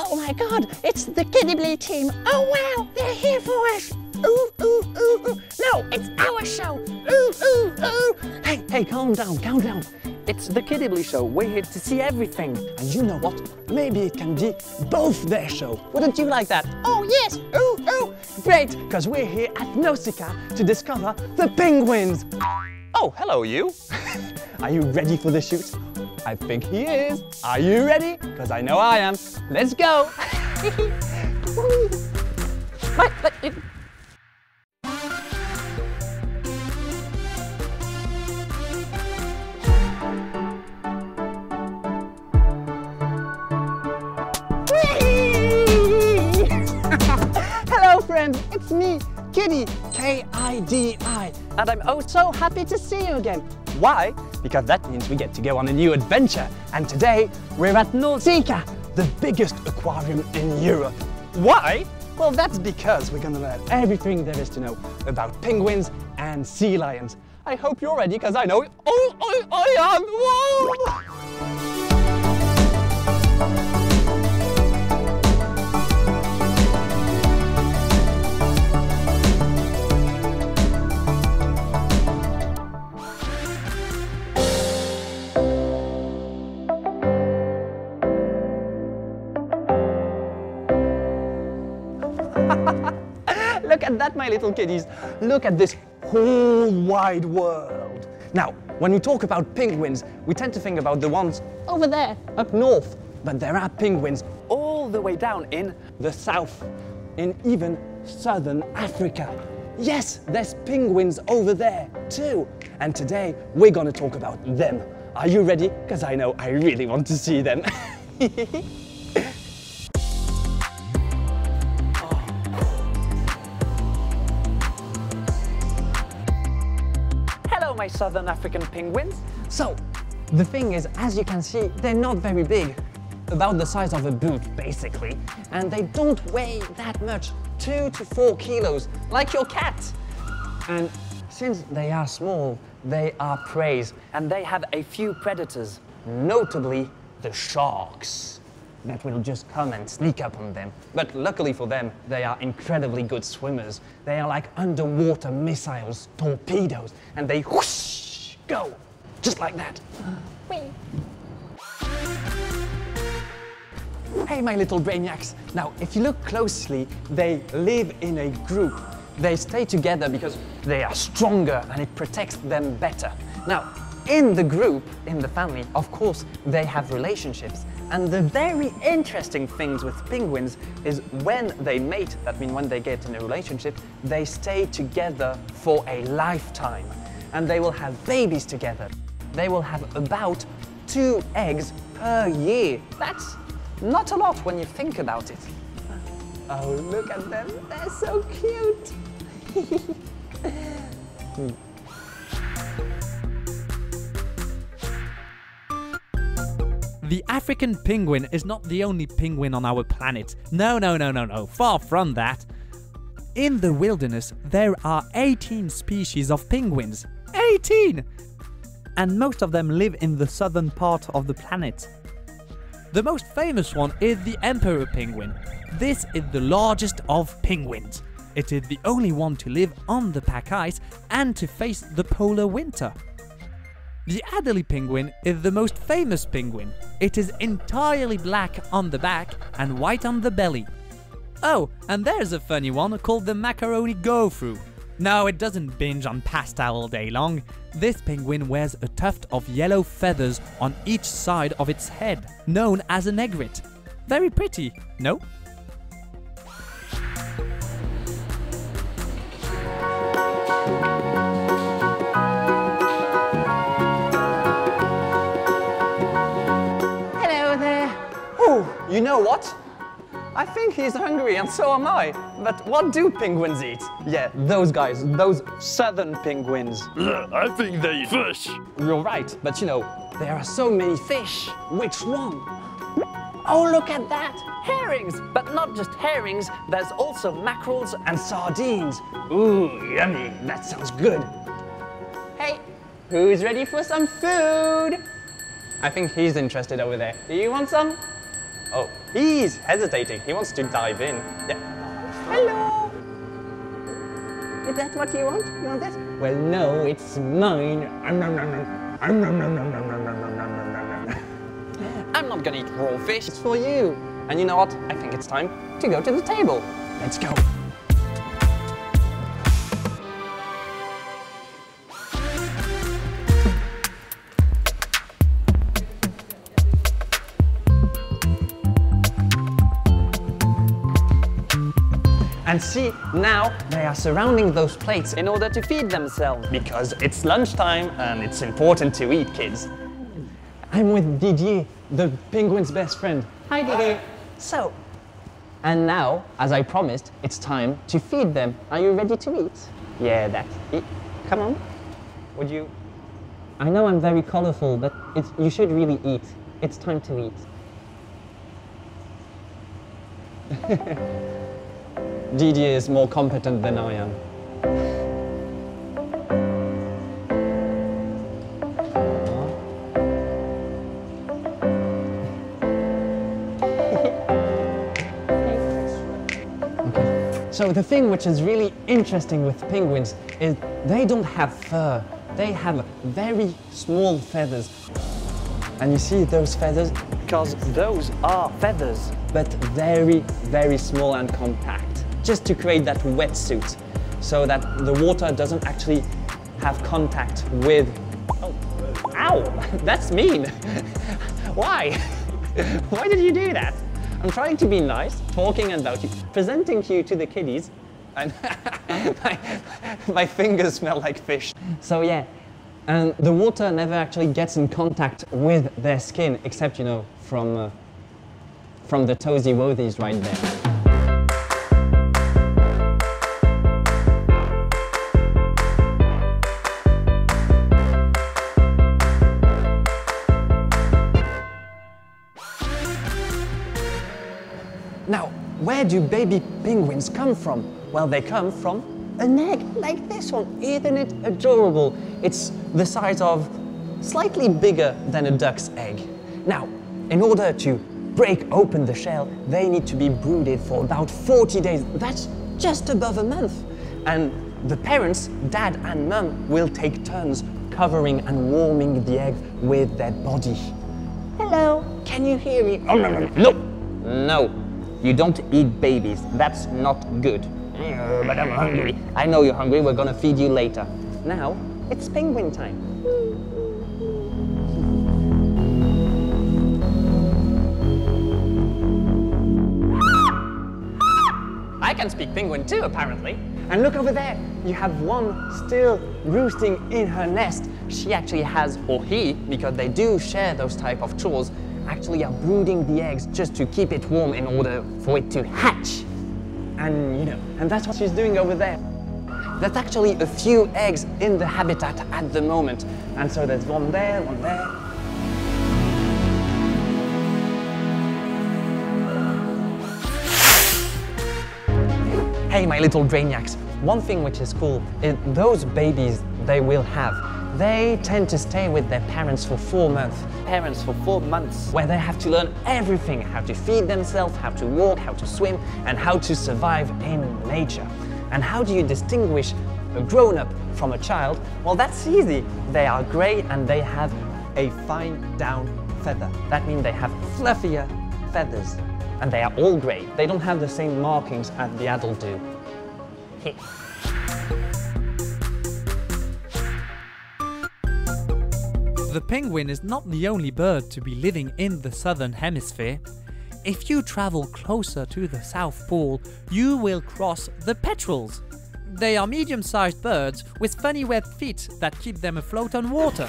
Oh my God, it's the Kidibli team. Oh wow, they're here for us. Ooh, ooh, ooh, ooh. No, it's our show. Ooh, ooh, ooh. Hey, calm down, calm down. It's the Kidibli show. We're here to see everything. And you know what? Maybe it can be both their show. Wouldn't you like that? Oh yes, ooh, ooh. Great, because we're here at Nausicaa to discover the penguins. Oh, hello you. Are you ready for the shoot? I think he is. Are you ready? Because I know I am. Let's go. Hello friends, it's me, Kidi, K-I-D-I, and I'm oh so happy to see you again. Why? Because that means we get to go on a new adventure, and today we're at Nausicaa, the biggest aquarium in Europe. Why? Well, that's because we're gonna learn everything there is to know about penguins and sea lions. I hope you're ready, because I know I am. Whoa! Look at that, my little kiddies. Look at this whole wide world. Now, when we talk about penguins, we tend to think about the ones over there, up north. But there are penguins all the way down in the south, in even southern Africa. Yes, there's penguins over there too. And today, we're gonna talk about them. Are you ready? Because I know I really want to see them. My southern African penguins. So, the thing is, as you can see, they're not very big, about the size of a boot, basically, and they don't weigh that much, 2 to 4 kilos, like your cat. And since they are small, they are prey, and they have a few predators, notably the sharks, that will just come and sneak up on them. But luckily for them, they are incredibly good swimmers. They are like underwater missiles, torpedoes, and they whoosh, go, just like that. Hey, my little brainiacs. Now, if you look closely, they live in a group. They stay together because they are stronger and it protects them better. Now, in the group, in the family, of course, they have relationships. And the very interesting things with penguins is when they mate, that means when they get in a relationship, they stay together for a lifetime. And they will have babies together. They will have about 2 eggs per year. That's not a lot when you think about it. Oh, look at them, they're so cute. The African penguin is not the only penguin on our planet. No, far from that. In the wilderness, there are 18 species of penguins. 18! And most of them live in the southern part of the planet. The most famous one is the emperor penguin. This is the largest of penguins. It is the only one to live on the pack ice and to face the polar winter. The Adelie penguin is the most famous penguin. It is entirely black on the back and white on the belly. Oh, and there's a funny one called the macaroni go-through. No, it doesn't binge on pasta all day long. This penguin wears a tuft of yellow feathers on each side of its head, known as an egret. Very pretty, no? You know what? I think he's hungry and so am I. But what do penguins eat? Yeah, those guys, those southern penguins. I think they eat fish. You're right, but you know, there are so many fish. Which one? Oh, look at that! Herrings! But not just herrings, there's also mackerels and sardines. Ooh, yummy, that sounds good. Hey, who's ready for some food? I think he's interested over there. Do you want some? Oh, he's hesitating. He wants to dive in. Yeah. Hello! Is that what you want? You want this? Well, no, it's mine. I'm not gonna eat raw fish. It's for you. And you know what? I think it's time to go to the table. Let's go. And see, now they are surrounding those plates in order to feed themselves. Because it's lunchtime and it's important to eat, kids. I'm with Didier, the penguin's best friend. Hi, Didier. So, and now, as I promised, it's time to feed them. Are you ready to eat? Yeah, that's it. Come on. Would you? I know I'm very colorful, but you should really eat. It's time to eat. Didier is more competent than I am. So the thing which is really interesting with penguins is they don't have fur. They have very small feathers. And you see those feathers? Because those are feathers. But very, very small and compact. Just to create that wetsuit, so that the water doesn't actually have contact with... Oh, ow, that's mean. Why? Why did you do that? I'm trying to be nice, talking about you, presenting you to the kiddies, and my fingers smell like fish. So yeah, and the water never actually gets in contact with their skin, except, you know, from the toesy woethies right there. Now, where do baby penguins come from? Well, they come from an egg, like this one. Isn't it adorable? It's the size of slightly bigger than a duck's egg. Now, in order to break open the shell, they need to be brooded for about 40 days. That's just above a month. And the parents, dad and mum, will take turns covering and warming the egg with their body. Hello, can you hear me? Oh, no. No. You don't eat babies. That's not good. But I'm hungry. I know you're hungry. We're gonna feed you later. Now, it's penguin time. I can speak penguin too, apparently. And look over there. You have one still roosting in her nest. She actually has, or he, because they do share those type of chores, actually are brooding the eggs just to keep it warm in order for it to hatch. And, you know, and that's what she's doing over there. There's actually a few eggs in the habitat at the moment. And so there's one there, one there. Hey, my little brainiacs. One thing which is cool is those babies they will have, they tend to stay with their parents for 4 months. Parents for 4 months. Where they have to learn everything, how to feed themselves, how to walk, how to swim, and how to survive in nature. And how do you distinguish a grown-up from a child? Well, that's easy. They are grey and they have a fine down feather. That means they have fluffier feathers. And they are all grey. They don't have the same markings as the adult do. The penguin is not the only bird to be living in the southern hemisphere. If you travel closer to the South Pole, you will cross the petrels. They are medium-sized birds with funny webbed feet that keep them afloat on water.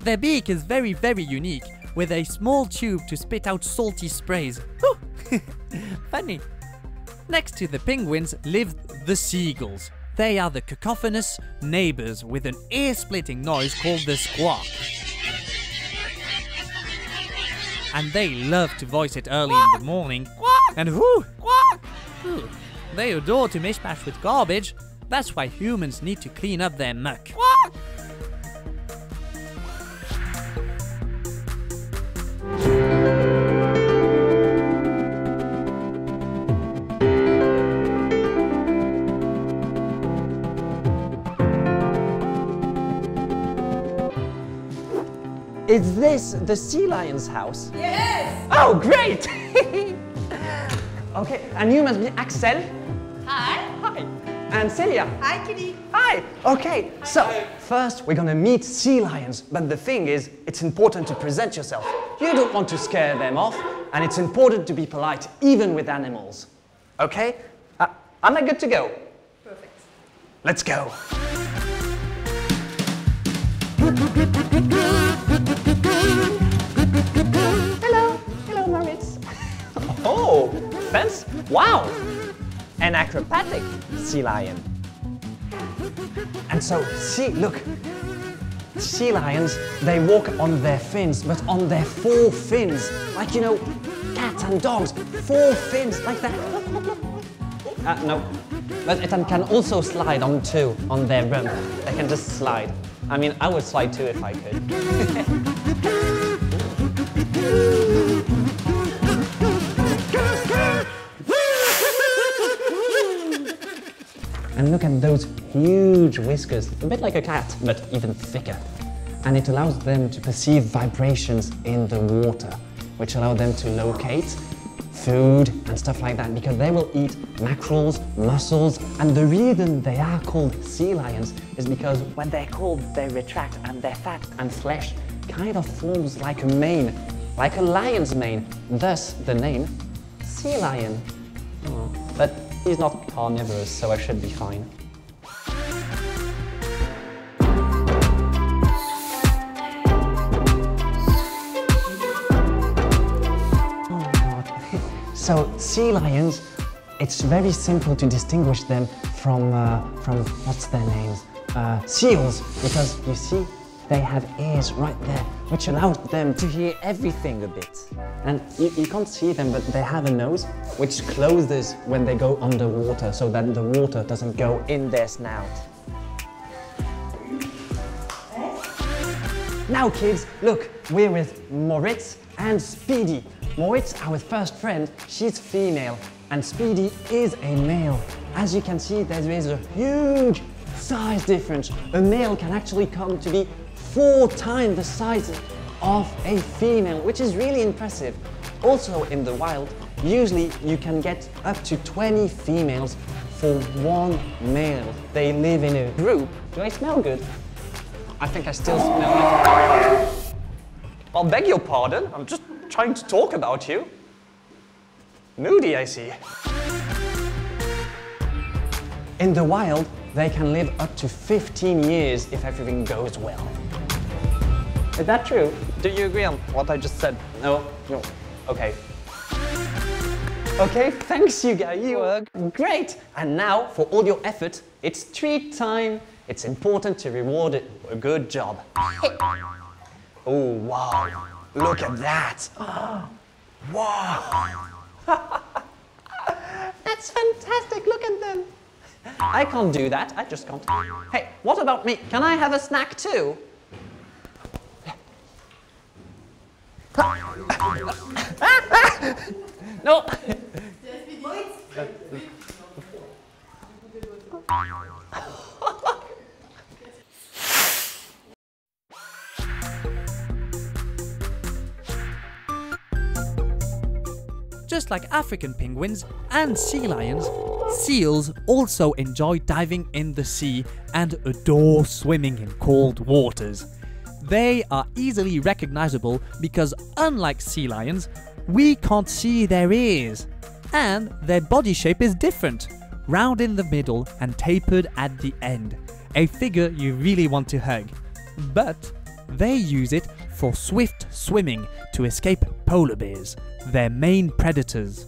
Their beak is very, very unique, with a small tube to spit out salty sprays. Funny. Next to the penguins live the seagulls. They are the cacophonous neighbors with an ear-splitting noise called the squawk. And they love to voice it early in the morning. And whoo! They adore to mishmash with garbage. That's why humans need to clean up their muck. is this the sea lion's house? Yes! Oh, great! Okay, and you must be Axel. Hi. Hi. And Celia. Hi, Kidi. Hi. Okay, so first we're gonna meet sea lions, but the thing is, it's important to present yourself. You don't want to scare them off, and it's important to be polite, even with animals. Okay? Am I good to go? Perfect. Let's go. Hello. Hello, Moritz. Oh, fence? Wow. An acrobatic sea lion. And so, see, look. Sea lions, they walk on their fins, but on their 4 fins. Like, you know, cats and dogs. 4 fins, like that. No. But it can also slide on 2 on their rump. They can just slide. I mean, I would slide too if I could. And look at those huge whiskers, a bit like a cat, but even thicker. And it allows them to perceive vibrations in the water, which allow them to locate food and stuff like that, because they will eat mackerels, mussels, and the reason they are called sea lions is because when they're cold, they retract and their fat and flesh kind of forms like a mane, like a lion's mane, thus the name sea lion. Oh, but he's not carnivorous, so I should be fine. So sea lions, it's very simple to distinguish them from what's their names? Seals, because you see, they have ears right there, which allows them to hear everything a bit. And you can't see them, but they have a nose, which closes when they go underwater, so that the water doesn't go in their snout. Now kids, look, we're with Moritz and Speedy. Moritz, our first friend, she's female, and Speedy is a male. As you can see, there is a huge size difference. A male can actually come to be 4 times the size of a female, which is really impressive. Also in the wild, usually you can get up to 20 females for 1 male. They live in a group. Do I smell good? I think I still smell like... I'll beg your pardon, I'm just trying to talk about you. Moody, I see. In the wild, they can live up to 15 years if everything goes well. Is that true? Do you agree on what I just said? No? No. Okay. Okay, thanks you guys. You were great. And now, for all your effort, it's treat time. It's important to reward it for a good job. Oh, wow. Look at that. Wow. That's fantastic. Look at them. I can't do that. I just can't. Hey, what about me? Can I have a snack too? No. Just like African penguins and sea lions, seals also enjoy diving in the sea and adore swimming in cold waters. They are easily recognizable because, unlike sea lions, we can't see their ears. And their body shape is different, round in the middle and tapered at the end, a figure you really want to hug. But they use it for swift swimming to escape polar bears, their main predators.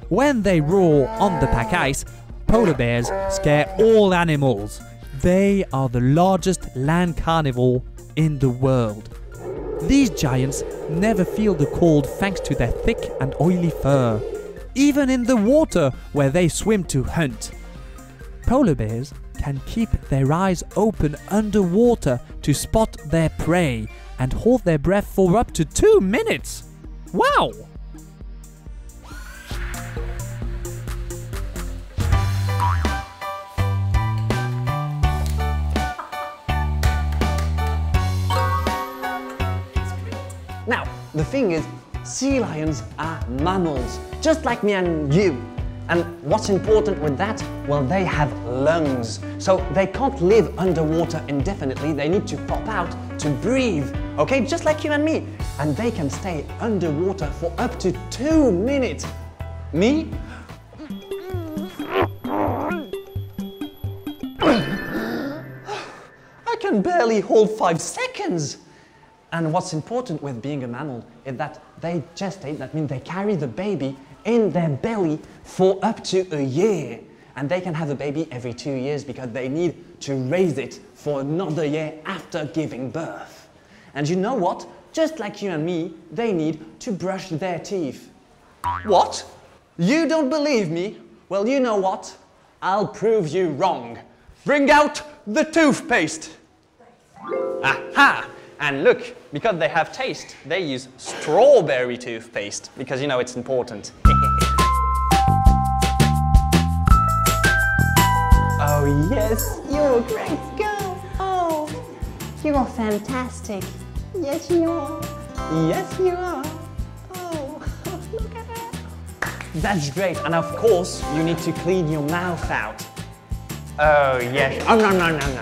When they roar on the pack ice, polar bears scare all animals. They are the largest land carnivore in the world. These giants never feel the cold thanks to their thick and oily fur, even in the water where they swim to hunt. Polar bears can keep their eyes open underwater to spot their prey and hold their breath for up to 2 minutes. Wow! the thing is, sea lions are mammals, just like me and you. And what's important with that? Well, they have lungs. So they can't live underwater indefinitely. They need to pop out to breathe, okay? Just like you and me. And they can stay underwater for up to 2 minutes. Me? I can barely hold 5 seconds. And what's important with being a mammal is that they gestate, that means they carry the baby in their belly for up to a year. And they can have a baby every 2 years because they need to raise it for another year after giving birth. And you know what? Just like you and me, they need to brush their teeth. What? You don't believe me? Well, you know what? I'll prove you wrong. Bring out the toothpaste. Aha! And look, because they have taste, they use strawberry toothpaste, because you know it's important. Oh yes, you're a great girl. Oh, you're fantastic. Yes, you are. Yes, you are. Oh, look at her. That's great, and of course, you need to clean your mouth out. Oh yes. Oh no, no, no, no.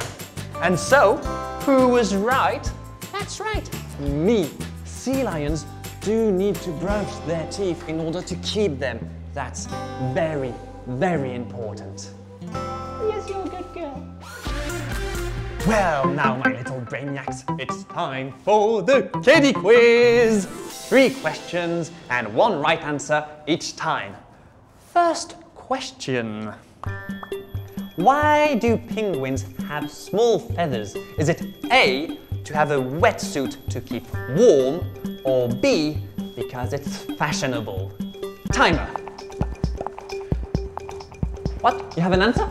And so, who was right? That's right, me. Sea lions do need to brush their teeth in order to keep them. That's very, very important. Yes, you're a good girl. Well, now my little brainiacs, it's time for the Kidi Quiz. 3 questions and 1 right answer each time. First question. Why do penguins have small feathers? Is it A, to have a wetsuit to keep warm, or B, because it's fashionable? Timer. What? You have an answer?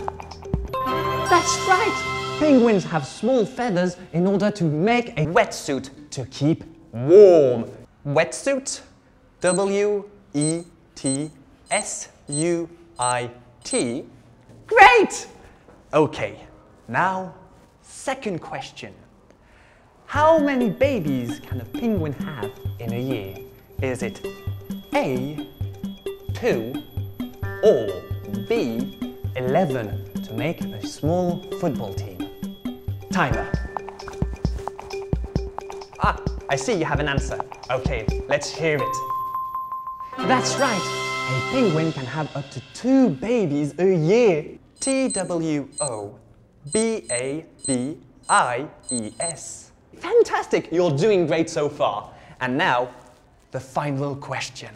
That's right! Penguins have small feathers in order to make a wetsuit to keep warm. Wetsuit? W-E-T-S-U-I-T. Great! Okay, now, second question. How many babies can a penguin have in a year? Is it A, 2, or B, 11 to make a small football team? Timer. Ah, I see you have an answer. Okay, let's hear it. That's right. A penguin can have up to 2 babies a year. T-W-O-B-A-B-I-E-S. Fantastic! You're doing great so far. And now, the final question.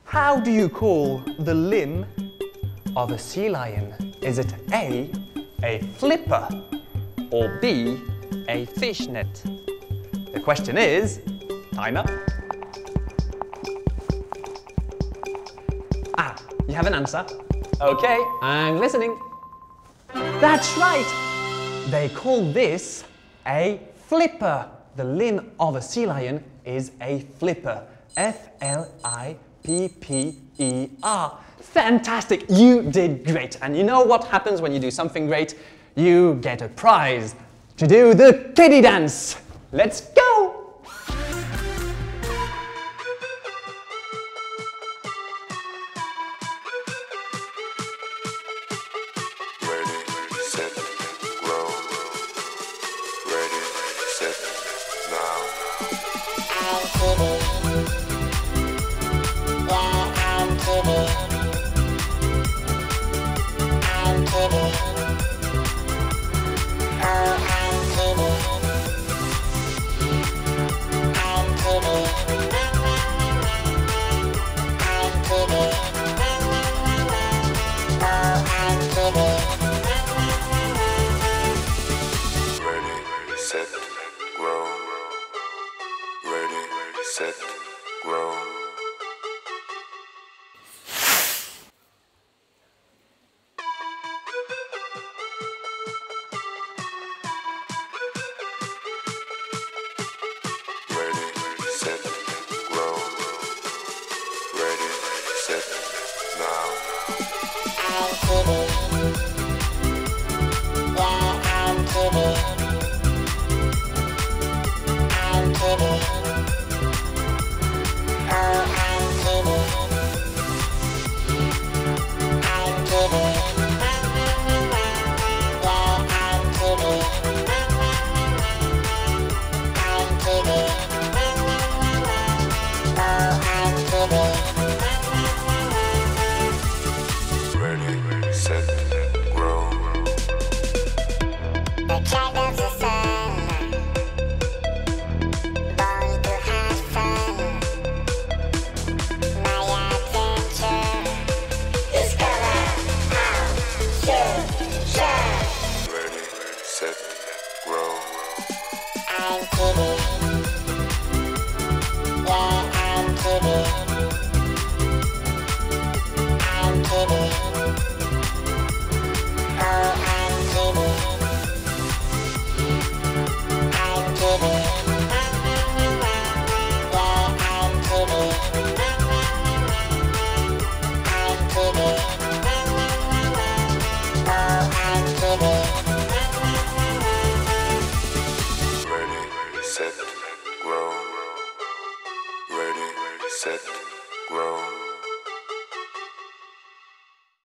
How do you call the limb of a sea lion? Is it A, flipper, or B, a fishnet? The question is, timer. Ah, you have an answer? Okay, I'm listening. That's right! They call this a flipper. The limb of a sea lion is a flipper. F-L-I-P-P-E-R. Fantastic! You did great. And you know what happens when you do something great? You get a prize to do the kiddie dance. Let's go! I'm Kidi. set.